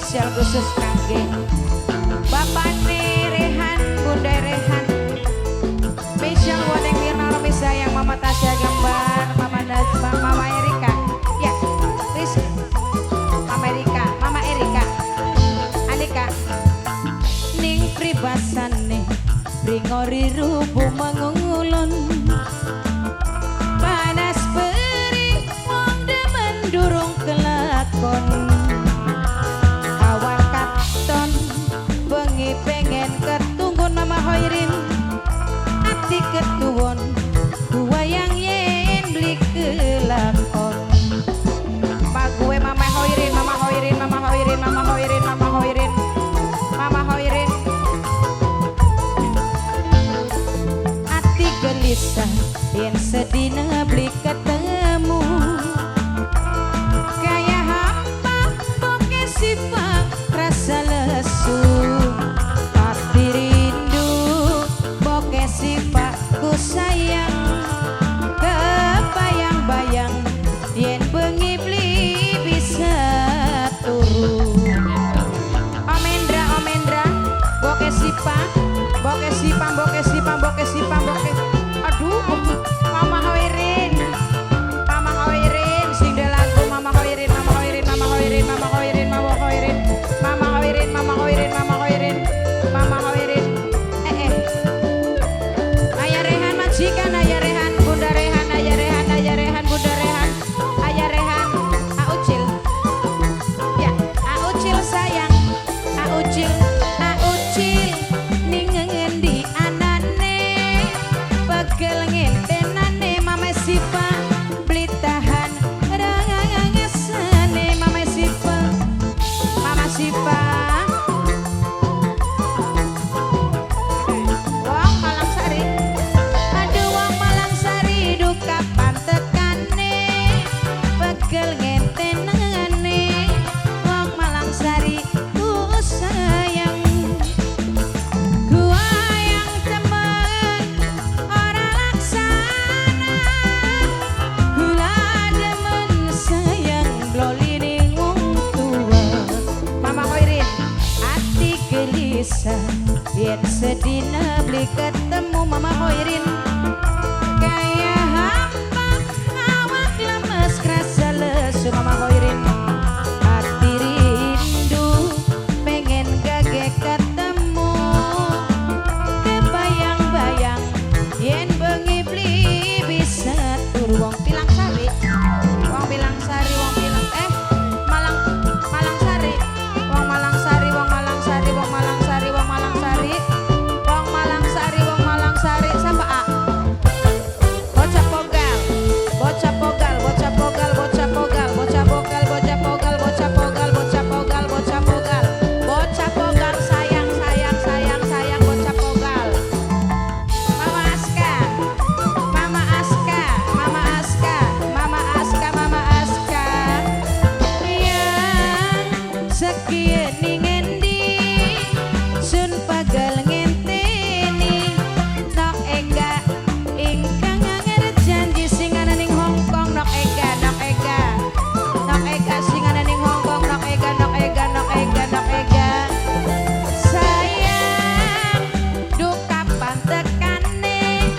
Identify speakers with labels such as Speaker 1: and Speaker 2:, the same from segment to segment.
Speaker 1: spesial khusus kangge Bapak Rehan, Bunda Rehan. Spesial buat yang Mirna Romi sayang, Mama Tasya Gambar, Mama Nazma, Mama Erika. Ya, Riz, Mama Erika, Mama Erika. Anika. Ning pribasane bringori rubu mangungulun. Panas beri wong demen durung kelakon. Kawan katon bengi pengen ketunggun Mama Hoirin. Ati ketuwon wayang yen beli kelakon. Ma gue Mama Hoirin, Mama Hoirin, Mama Hoirin, Mama Hoirin, Mama Hoirin, Mama Hoirin. Ati gelisah yen sedina beli ketemu. Kayak hampa boke sifat rasa lesu. Hati rindu boke sifatku sayang. Kebayang-bayang yen bengi beli bisa turu. Omendra, boke sifat, boke sifat, boke sifat, boke sifat, boke. Aduh, Mama Hoirin, Mama Hoirin, sing de lagu Mama Hoirin, Mama Hoirin, Mama Hoirin, Mama Hoirin, Mama Hoirin, Mama Hoirin, Mama Hoirin, Mama Hoirin, Mama Hoirin. Ayah Rehan majikan, Ayah Rehan, Bunda Rehan, Ayah Rehan, Ayah Rehan, Bunda Rehan, Ayah Rehan, Aucil. Ya, Aucil sayang, Aucil, Aucil, ning ngendi anane, pegel ngentenane Mama Sipa, beli tahan rangasane Mama Sipa, Mama Sipa. Wong Malang Sari, aduh wong Malang Sari, duh kapan tekane, pegel ngentenane wong Malang Sari, ku sayang. Gua yang temen ora laksana, gula demen sayang bloli ning wong tua. Mama Hoirin, ati gelisah yen sedina beli ketemu Mama Hoirin. Kayak hampa awak lemes kerasa lesu Mama Hoirin. Hati rindu pengen gage ketemu. Kebayang-bayang yen bengi beli bisa turu. Wong Pilang Sari, wong Pilang Sari, wong Pilang Malang Sari, wong Malang Sari, wong Malang Sari, wong Malang Sari, wong Malang Sari, wong Malang Sari, wong Malang Sari. Siapa A? Bocah pogal, bocah pogal, bocah pogal, bocah pogal, bocah pogal, bocah pogal, bocah pogal, bocah pogal, bocah pogal, bocah pogal, sayang, sayang, sayang, sayang, bocah pogal. Mama Aska, Mama Aska, Mama Aska, Mama Aska, Mama Aska. Yang sekian ngendi sun pagal ngenteni nok ega ingkang ngerjanji sing ana ning Hongkong. Nok ega, nok ega, nok ega sing ana ning Hongkong. Nok ega, nok ega, nok ega, nok ega. Sayang, duh kapan tekane,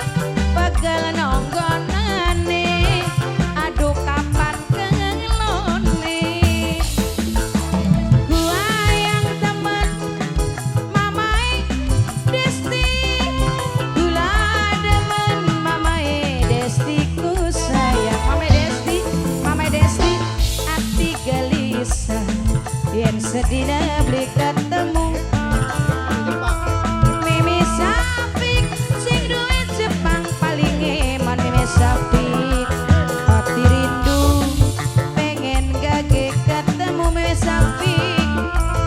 Speaker 1: pegel nonggonane, aduh kapan kengelone. Gua yang temen Mamae Desti, gula demen Mamae Desti ku sayang. Mamae Desti, ati gelisah yen sedina beli ketemu. Mimi Sapik sing duit Jepang paling eman. Mimi Sapik, hati rindu pengen gage ketemu. Mimi Sapik,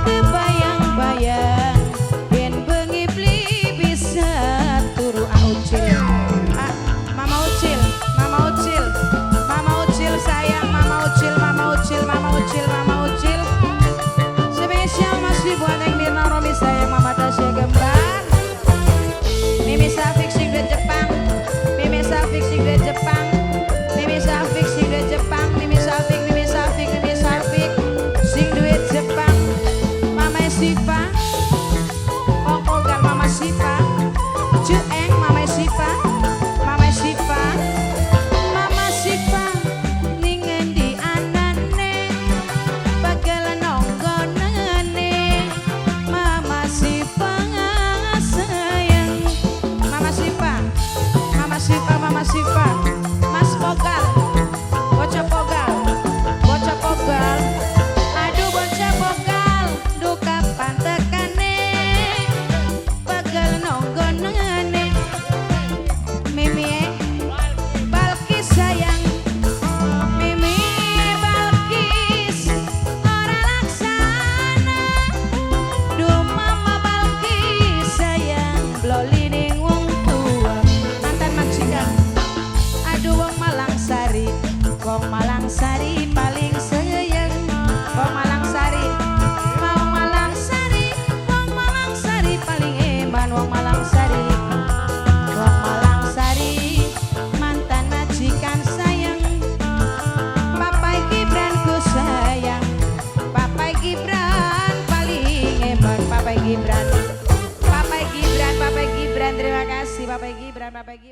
Speaker 1: kebayang-bayang yen bengi beli bisa turu. Aucil, Mama Ucil, Mama Ucil, Mama Ucil sayang, Mama Ucil, Mama Ucil, Mama Ucil, Mama Ucil. Spesial masih buat Bapak Gibran. Bapak Gibran, Bapak Gibran, terima kasih Bapak Gibran, Bapak Gibran.